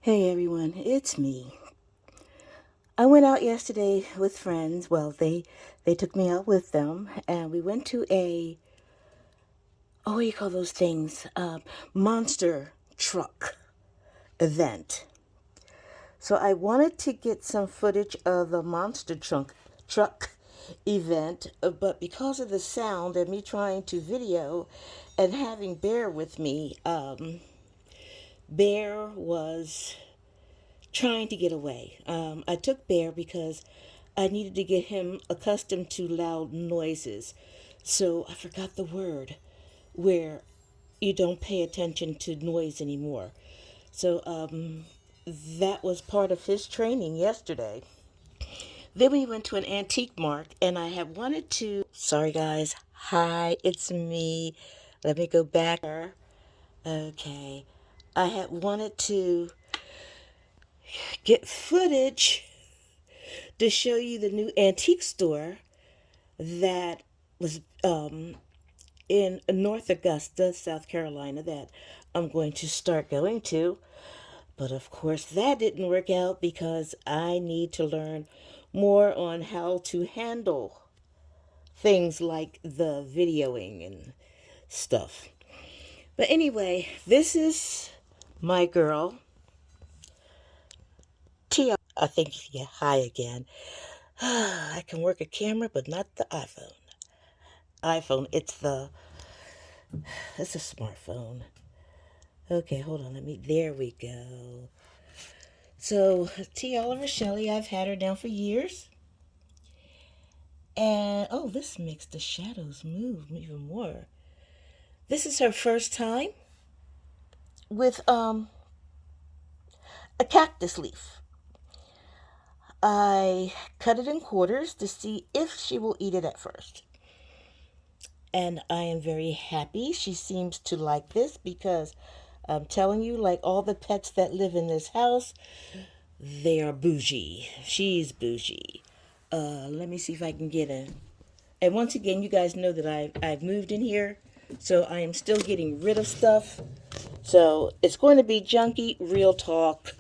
Hey everyone, it's me. I went out yesterday with friends. Well, they took me out with them, and we went to what do you call those things? Monster truck event. So I wanted to get some footage of the monster truck event, but because of the sound and me trying to video and having Bear with me, Bear was trying to get away. I took Bear because I needed to get him accustomed to loud noises. So I forgot the word where you don't pay attention to noise anymore. So that was part of his training yesterday. Then we went to an antique mart, and I had wanted to. Sorry, guys. Hi, it's me. Let me go back. Okay. I had wanted to get footage to show you the new antique store that was in North Augusta, South Carolina, that I'm going to start going to. But of course, that didn't work out because I need to learn more on how to handle things like the videoing and stuff. But anyway, this is my girl, Tia. I think, yeah, hi again. I can work a camera, but not the iPhone. It's a smartphone. Okay, hold on, there we go. So, T. Oliver Shelley, I've had her down for years. And, oh, this makes the shadows move even more. This is her first time with a cactus leaf. I cut it in quarters to see if she will eat it at first. And I am very happy she seems to like this because I'm telling you, like all the pets that live in this house, they are bougie. She's bougie. Let me see if I can get a. And once again, you guys know that I've moved in here, so I am still getting rid of stuff. So it's going to be junky, real talk.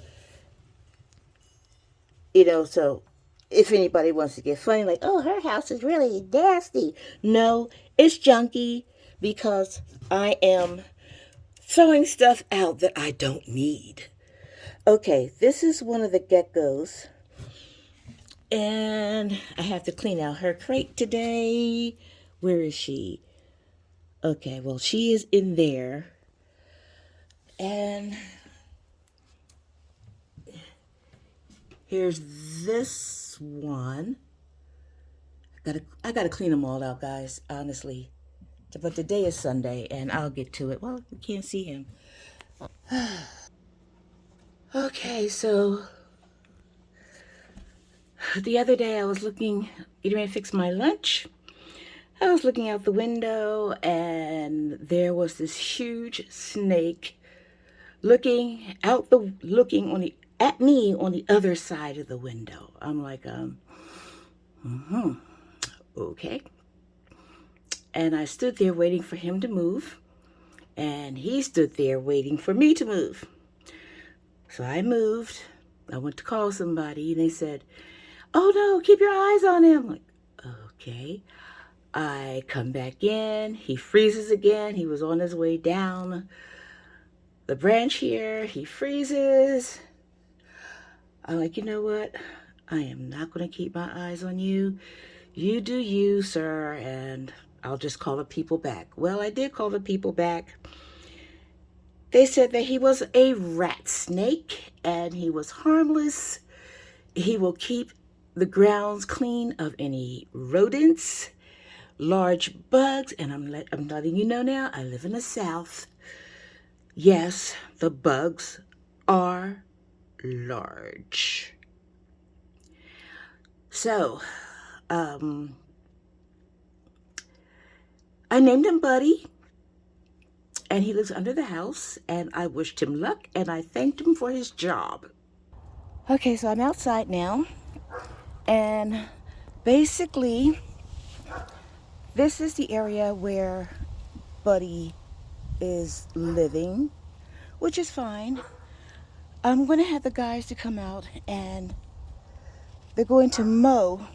So if anybody wants to get funny, like, oh, her house is really nasty. No, it's junky because I am throwing stuff out that I don't need. Okay, this is one of the geckos. And I have to clean out her crate today. Where is she? Okay, well, she is in there. And here's this one. I gotta clean them all out, guys, honestly. But today is Sunday, and I'll get to it. Well, you can't see him. Okay, so the other day I was getting ready to fix my lunch. I was looking out the window, and there was this huge snake looking at me on the other side of the window. I'm like, okay. And I stood there waiting for him to move, and he stood there waiting for me to move. So I moved. I went to call somebody, and they said, oh no, keep your eyes on him. I'm like, okay. I come back in. He freezes again. He was on his way down the branch here. He freezes. I'm like, you know what? I am not going to keep my eyes on you. You do you, sir, and I'll just call the people back. Well, I did call the people back. They said that he was a rat snake and he was harmless. He will keep the grounds clean of any rodents, large bugs, and I'm letting you know now, I live in the South. Yes, the bugs are large. So, I named him Buddy, and he lives under the house, and I wished him luck, and I thanked him for his job. Okay, so I'm outside now, and basically, this is the area where Buddy is living, which is fine. I'm going to have the guys to come out, and they're going to mow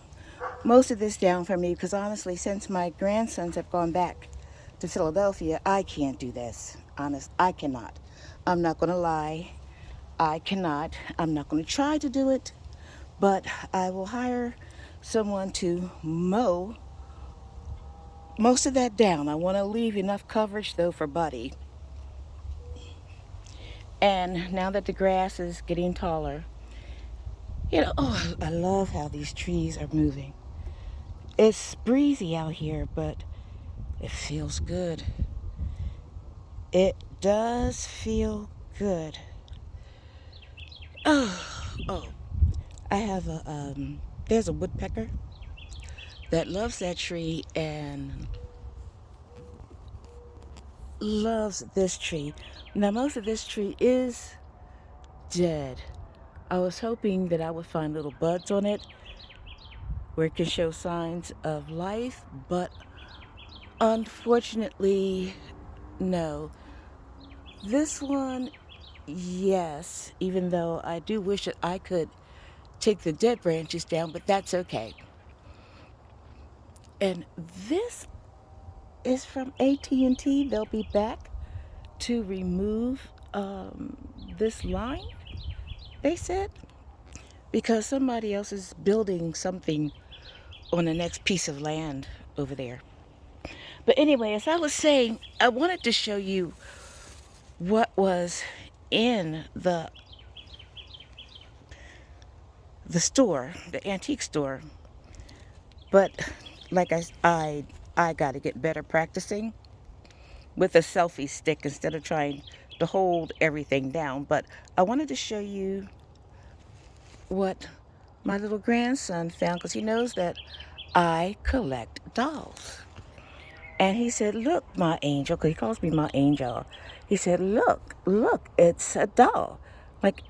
most of this down for me, because honestly, since my grandsons have gone back to Philadelphia, I can't do this. Honest, I cannot. I'm not going to lie. I cannot. I'm not going to try to do it, but I will hire someone to mow most of that down. I want to leave enough coverage, though, for Buddy. And now that the grass is getting taller, oh, I love how these trees are moving. It's breezy out here, but it feels good. It does feel good. Oh, I have there's a woodpecker that loves that tree and loves this tree. Now, most of this tree is dead. I was hoping that I would find little buds on it where it can show signs of life, but unfortunately, no. This one, yes, even though I do wish that I could take the dead branches down, but that's okay. And this is from AT&T. They'll be back to remove this line, they said, because somebody else is building something on the next piece of land over there. But anyway, as I was saying, I wanted to show you what was in the store, the antique store. But like I got to get better practicing with a selfie stick instead of trying to hold everything down. But I wanted to show you what my little grandson found, because he knows that I collect dolls. And he said, "Look, my angel," because he calls me my angel. He said, look, it's a doll. Like,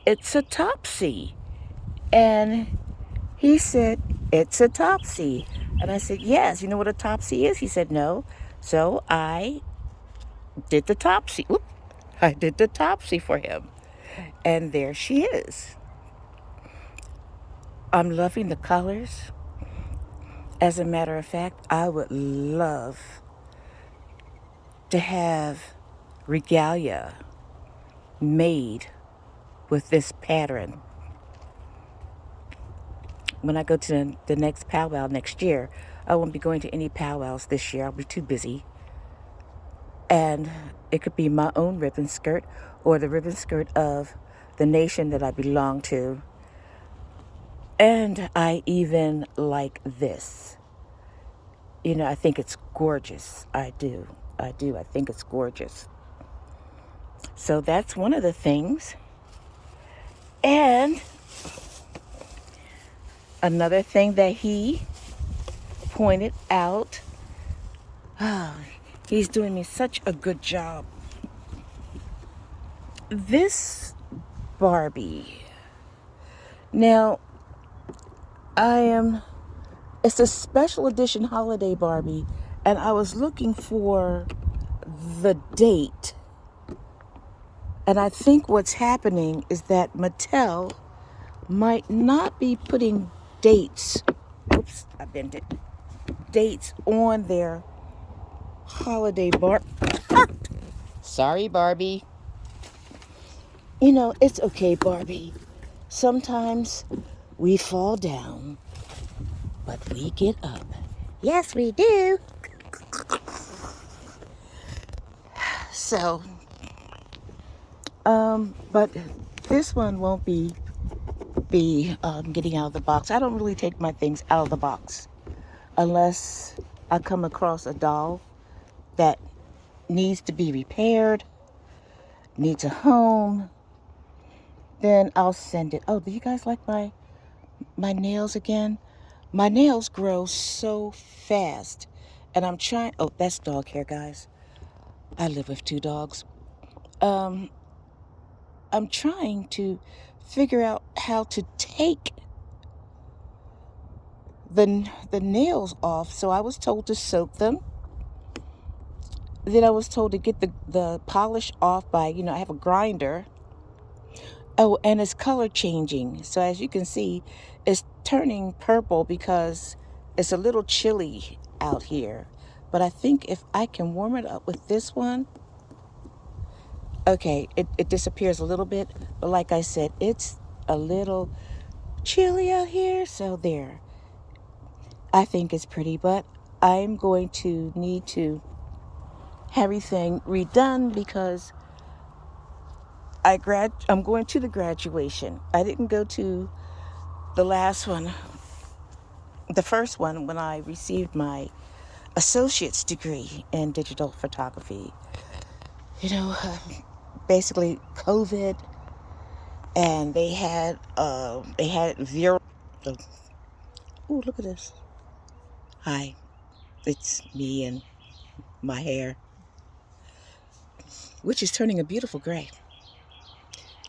it's a Topsy. And he said, "It's a Topsy." And I said, "Yes, you know what a Topsy is?" He said, "No." So I did the Topsy. Whoop. I did the Topsy for him. And there she is. I'm loving the colors. As a matter of fact, I would love to have regalia made with this pattern. When I go to the next powwow next year, I won't be going to any powwows this year. I'll be too busy. And it could be my own ribbon skirt or the ribbon skirt of the nation that I belong to. And I even like this. I think it's gorgeous. I do. I think it's gorgeous. So that's one of the things. And another thing that he pointed out, he's doing me such a good job. This Barbie. Now, it's a special edition holiday Barbie, and I was looking for the date. And I think what's happening is that Mattel might not be putting dates, I bent it, dates on their holiday Sorry, Barbie. It's okay, Barbie. Sometimes we fall down, but we get up. Yes, we do. So, but this one won't be getting out of the box. I don't really take my things out of the box unless I come across a doll that needs to be repaired, needs a home. Then I'll send it. Oh, do you guys like my nails again? My nails grow so fast, and I'm trying. Oh, that's dog hair, guys. I live with 2 dogs. I'm trying to figure out how to take the nails off. So I was told to soak them. Then I was told to get the polish off by, I have a grinder. Oh, and it's color changing. So as you can see, it's turning purple because it's a little chilly out here. But I think if I can warm it up with this one, okay, it disappears a little bit. But like I said, it's a little chilly out here. So there. I think it's pretty, but I'm going to need to have everything redone because I'm going to the graduation. I didn't go to the last one, the first one when I received my associate's degree in digital photography. You know, basically COVID, and they had zero. Oh, ooh, look at this. Hi, it's me and my hair, which is turning a beautiful gray.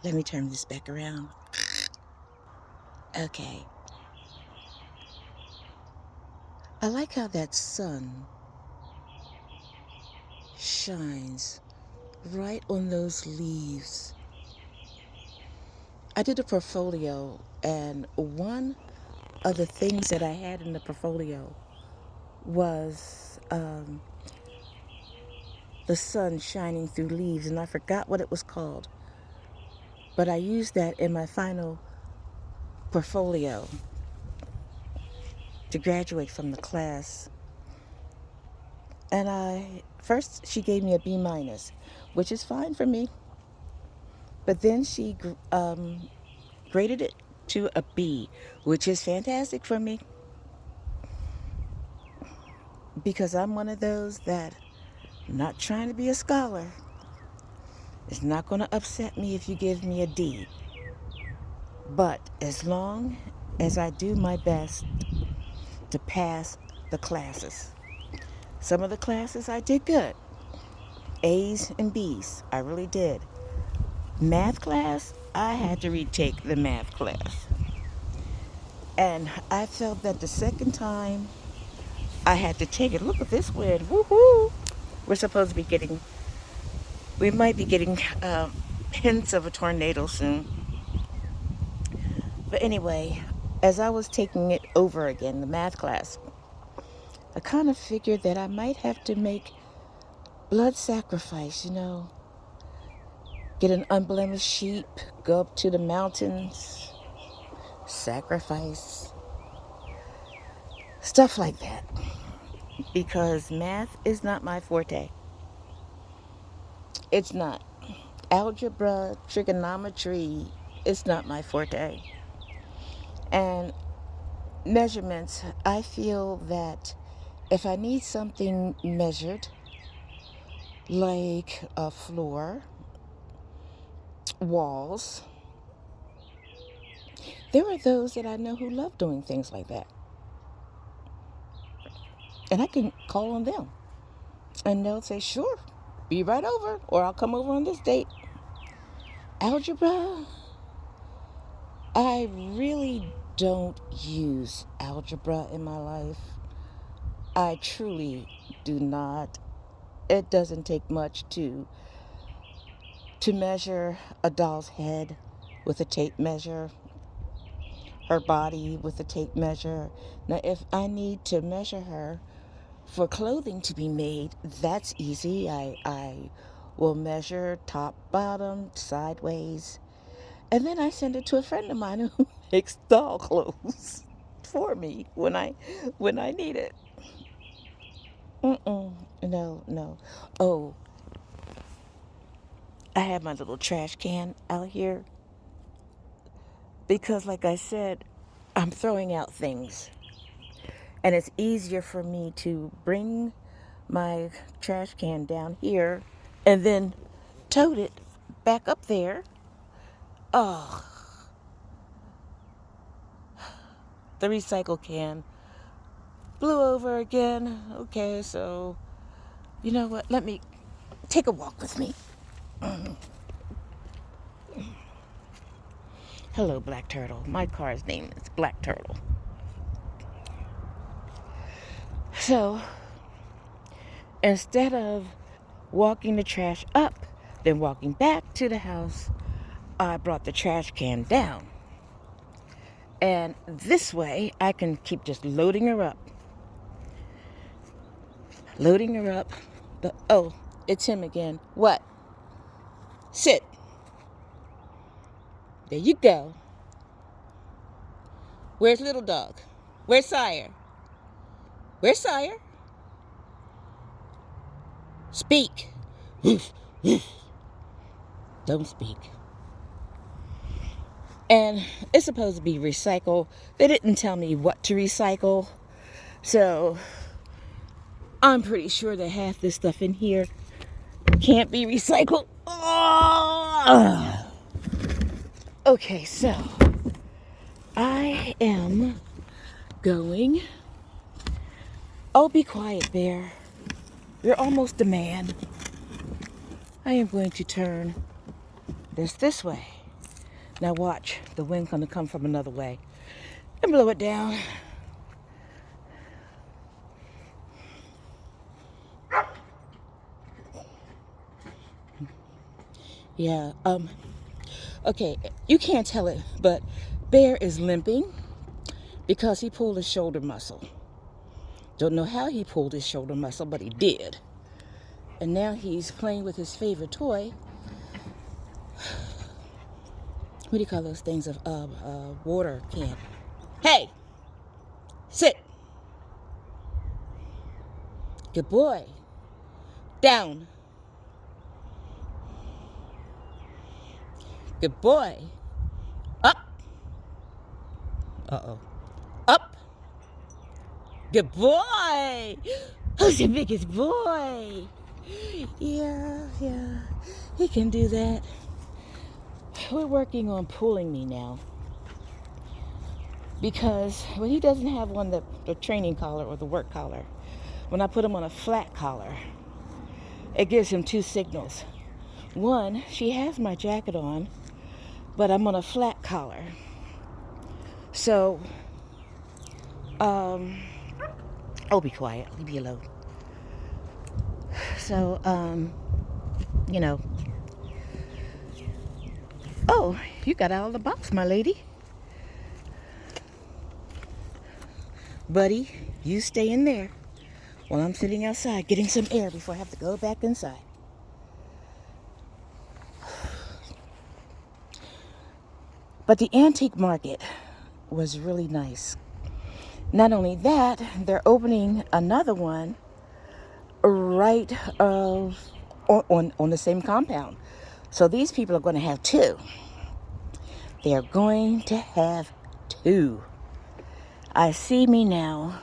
Let me turn this back around. Okay. I like how that sun shines right on those leaves. I did a portfolio, and one of the things that I had in the portfolio was the sun shining through leaves, and I forgot what it was called. But I used that in my final portfolio to graduate from the class. And first she gave me a B minus, which is fine for me. But then she graded it to a B, which is fantastic for me because I'm one of those that I'm not trying to be a scholar. It's not going to upset me if you give me a D. But as long as I do my best to pass the classes. Some of the classes I did good. A's and B's. I really did. Math class, I had to retake the math class. And I felt that the second time I had to take it. Look at this wind. Woohoo! We're supposed to be we might be getting hints of a tornado soon. But anyway, as I was taking it over again, the math class, I kind of figured that I might have to make blood sacrifice, get an unblemished sheep, go up to the mountains, sacrifice, stuff like that. Because math is not my forte. It's not. Algebra, trigonometry, it's not my forte. And measurements, I feel that if I need something measured, like a floor, walls, there are those that I know who love doing things like that. And I can call on them. And they'll say, sure, be right over, or I'll come over on this date. Algebra, I really don't use algebra in my life. I truly do not. It doesn't take much to measure a doll's head with a tape measure, her body with a tape measure. Now, if I need to measure her for clothing to be made, that's easy. I will measure top, bottom, sideways, and then I send it to a friend of mine who makes doll clothes for me when I need it. No, no. Oh, I have my little trash can out here because, like I said, I'm throwing out things. And it's easier for me to bring my trash can down here and then tote it back up there. Oh, the recycle can blew over again. Okay, so you know what? Let me take a walk with me. Hello, Black Turtle. My car's name is Black Turtle. So, instead of walking the trash up, then walking back to the house, I brought the trash can down. And this way, I can keep just loading her up. Loading her up. Oh, it's him again. What? Sit. There you go. Where's little dog? Where's Sire? Where's Sire? Speak. Don't speak. And it's supposed to be recycled. They didn't tell me what to recycle. So I'm pretty sure that half this stuff in here can't be recycled. Oh! Okay, so I am going. Oh, be quiet, Bear. You're almost a man. I am going to turn this way. Now watch, the wind gonna come from another way and blow it down. Yeah, okay, you can't tell it, but Bear is limping because he pulled his shoulder muscle. Don't know how he pulled his shoulder muscle, but he did. And now he's playing with his favorite toy. What do you call those things? Water can. Hey! Sit! Good boy. Down. Good boy. Up. Uh-oh. Up. Good boy. Who's the biggest boy? Yeah. He can do that. We're working on pulling me now. Because when he doesn't have on the training collar or the work collar, when I put him on a flat collar, it gives him two signals. One, she has my jacket on, but I'm on a flat collar. So, oh, be quiet. Leave me alone. So, oh, you got out of the box, my lady. Buddy, you stay in there while I'm sitting outside getting some air before I have to go back inside. But the antique market was really nice. Not only that, they're opening another one right on the same compound. So these people are going to have two. They are going to have two. I see me now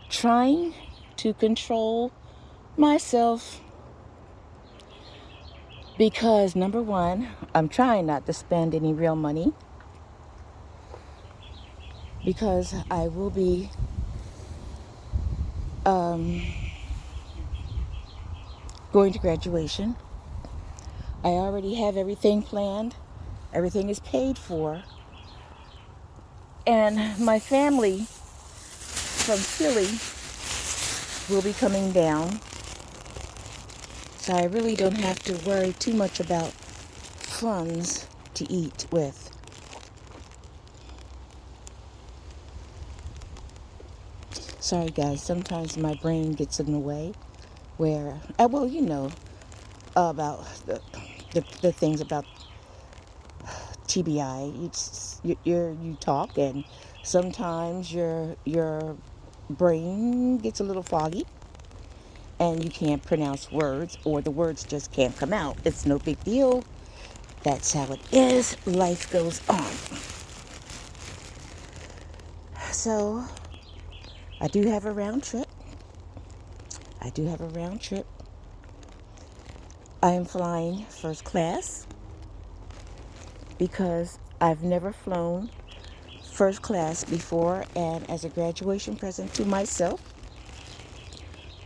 trying to control myself because, number one, I'm trying not to spend any real money because I will be going to graduation. I already have everything planned. Everything is paid for. And my family from Philly will be coming down. So I really don't have to worry too much about funds to eat with. Sorry guys, sometimes my brain gets in the way where, about the things about TBI. You talk and sometimes your brain gets a little foggy and you can't pronounce words or the words just can't come out. It's no big deal. That's how it is. Life goes on. So I do have a round trip. I am flying first class because I've never flown first class before, and as a graduation present to myself,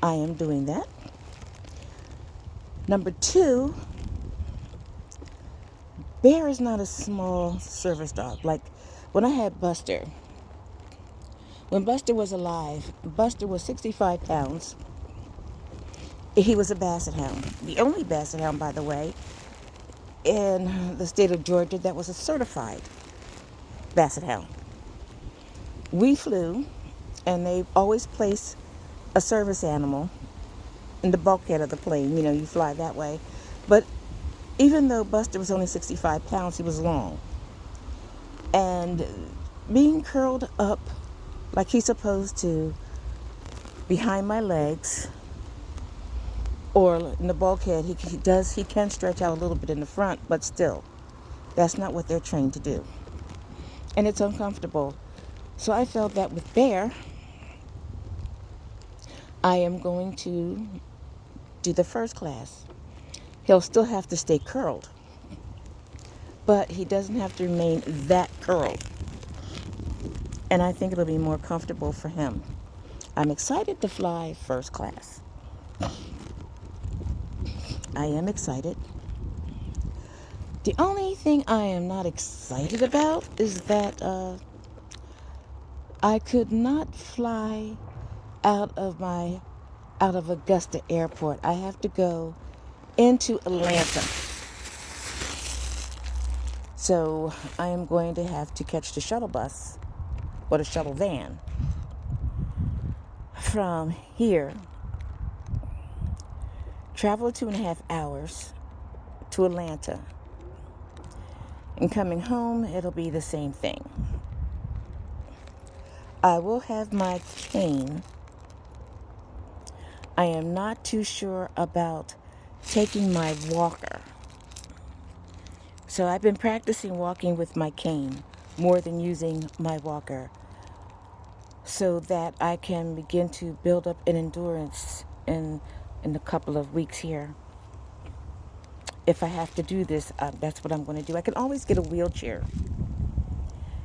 I am doing that. Number two, Bear is not a small service dog. Like when I had Buster, when Buster was alive, Buster was 65 pounds. He was a basset hound. The only basset hound, by the way, in the state of Georgia that was a certified basset hound. We flew, and they always place a service animal in the bulkhead of the plane. You know, you fly that way. But even though Buster was only 65 pounds, he was long. And being curled up like he's supposed to behind my legs or in the bulkhead, he can stretch out a little bit in the front, but still, that's not what they're trained to do. And it's uncomfortable. So I felt that with Bear, I am going to do the first class. He'll still have to stay curled, but he doesn't have to remain that curled. And I think it'll be more comfortable for him. I'm excited to fly first class. I am excited. The only thing I am not excited about is that I could not fly out of Augusta Airport. I have to go into Atlanta. So I am going to have to catch the shuttle bus or the shuttle van from here, travel 2.5 hours to Atlanta, and coming home, it'll be the same thing. I will have my cane. I am not too sure about taking my walker. So I've been practicing walking with my cane more than using my walker so that I can begin to build up an endurance in a couple of weeks here. If I have to do this, that's what I'm going to do. I can always get a wheelchair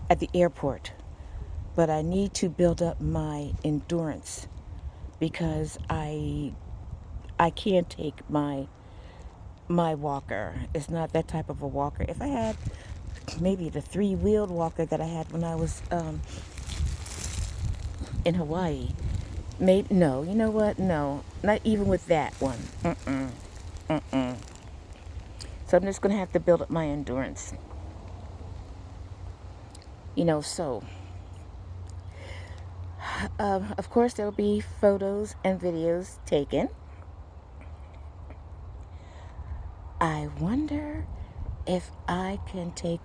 at the airport, but I need to build up my endurance because I can't take my walker. It's not that type of a walker. If I had maybe the 3-wheeled walker that I had when I was in Hawaii, maybe, no, you know what? No, not even with that one. So I'm just going to have to build up my endurance. So of course there'll be photos and videos taken. I wonder if I can take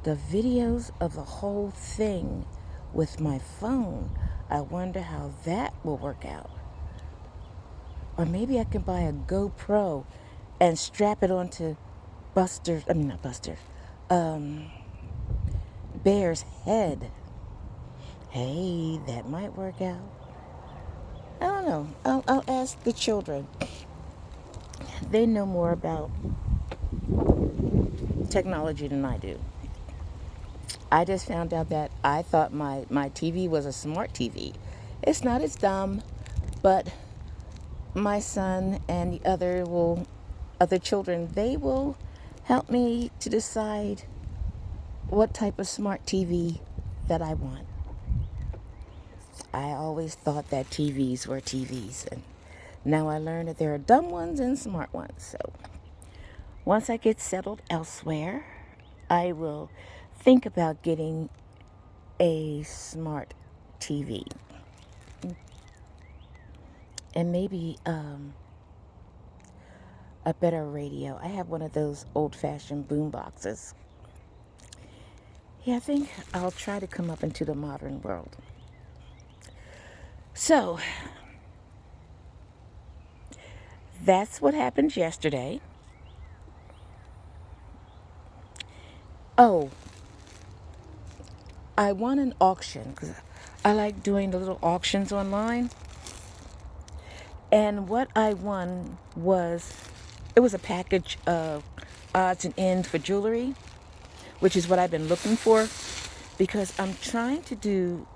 the videos of the whole thing with my phone. I wonder how that will work out. Or maybe I can buy a GoPro and strap it onto Bear's head. Hey, that might work out. I don't know. I'll ask the children. They know more about technology than I do. I just found out that I thought my TV was a smart TV. It's not. It's dumb. But my son and the other children, they will help me to decide what type of smart TV that I want. I always thought that TVs were TVs, and now I learned that there are dumb ones and smart ones. So once I get settled elsewhere, I will think about getting a smart TV. And maybe a better radio. I have one of those old-fashioned boom boxes. Yeah, I think I'll try to come up into the modern world. So, that's what happened yesterday. Oh, I won an auction because I like doing the little auctions online. And what I won it was a package of odds and ends for jewelry, which is what I've been looking for because I'm trying to do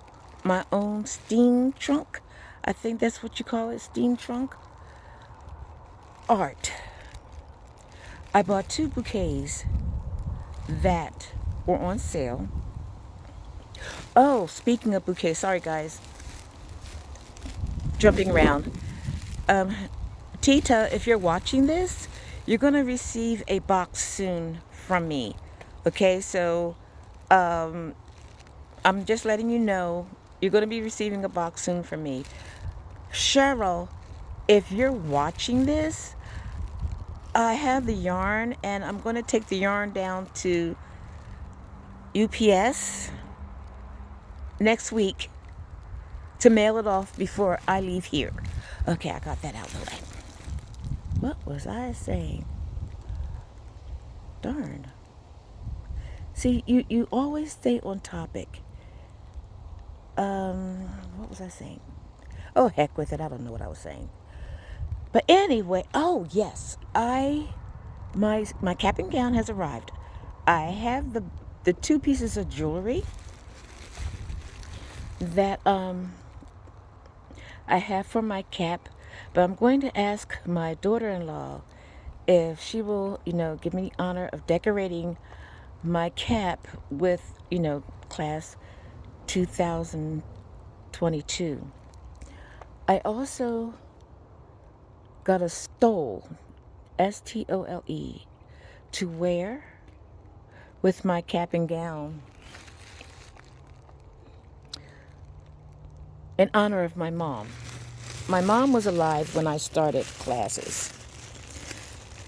my own steam trunk. I think that's what you call it, steam trunk art. I bought 2 bouquets that were on sale. Oh, speaking of bouquets, sorry guys, jumping around. Tita, if you're watching this, You're going to receive a box soon from me. Okay, so I'm just letting you know you're going to be receiving a box soon from me. Cheryl, if you're watching this, I have the yarn and I'm going to take the yarn down to UPS next week to mail it off before I leave here. Okay, I got that out of the way. What was I saying? Darn. See, you always stay on topic. What was I saying? Oh, heck with it. I don't know what I was saying. But anyway, oh yes, my cap and gown has arrived. I have the two pieces of jewelry that I have for my cap, but I'm going to ask my daughter-in-law if she will, give me the honor of decorating my cap with, class 2022. I also got a stole, STOLE, to wear with my cap and gown in honor of my mom. My mom was alive when I started classes.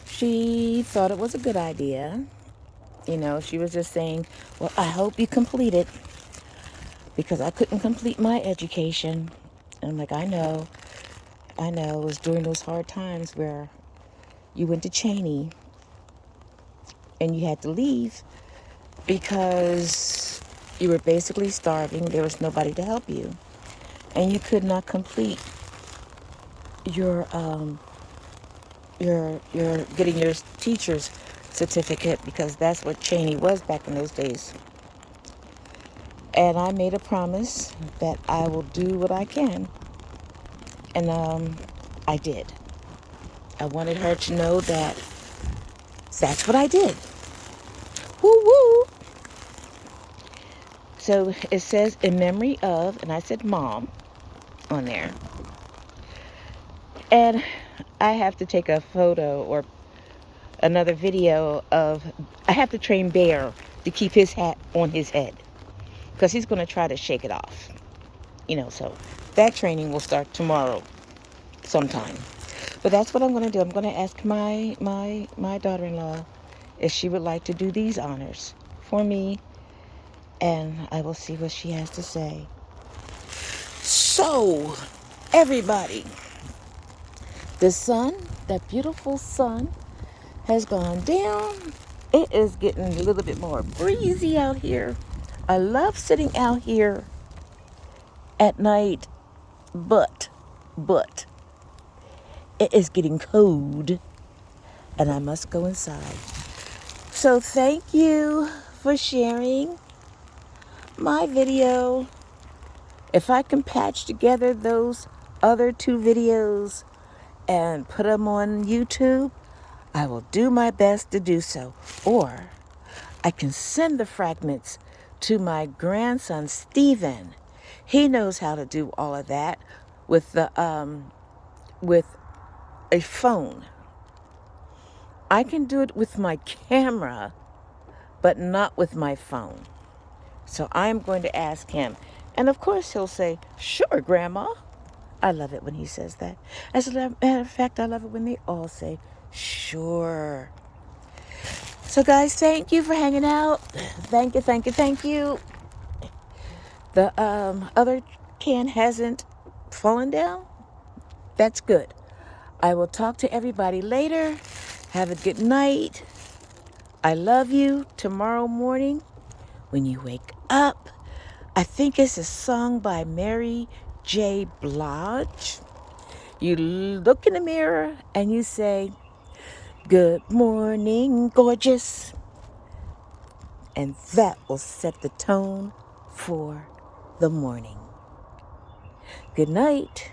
She thought it was a good idea. She was just saying, well, I hope you complete it, because I couldn't complete my education. And I'm like, I know. It was during those hard times where you went to Cheney and you had to leave because you were basically starving. There was nobody to help you. And you could not complete your getting your teacher's certificate, because that's what Cheney was back in those days. And I made a promise that I will do what I can. And I did. I wanted her to know that that's what I did. Woo woo. So it says in memory of, and I said mom on there. And I have to take a photo or another video of, I have to train Bear to keep his hat on his head, because he's going to try to shake it off. So that training will start tomorrow sometime. But that's what I'm going to do. I'm going to ask my daughter-in-law if she would like to do these honors for me, and I will see what she has to say. So, everybody, the sun, that beautiful sun, has gone down. It is getting a little bit more breezy out here. I love sitting out here at night, but it is getting cold and I must go inside. So thank you for sharing my video. If I can patch together those other two videos and put them on YouTube, I will do my best to do so. Or I can send the fragments to my grandson, Steven. He knows how to do all of that with with a phone. I can do it with my camera, but not with my phone. So I'm going to ask him. And of course he'll say, sure, Grandma. I love it when he says that. As a matter of fact, I love it when they all say, sure. So guys, thank you for hanging out. Thank you. The other can hasn't fallen down. That's good. I will talk to everybody later. Have a good night. I love you. Tomorrow morning, when you wake up, I think it's a song by Mary J. Blige. You look in the mirror and you say, good morning, gorgeous. And that will set the tone for the morning. Good night.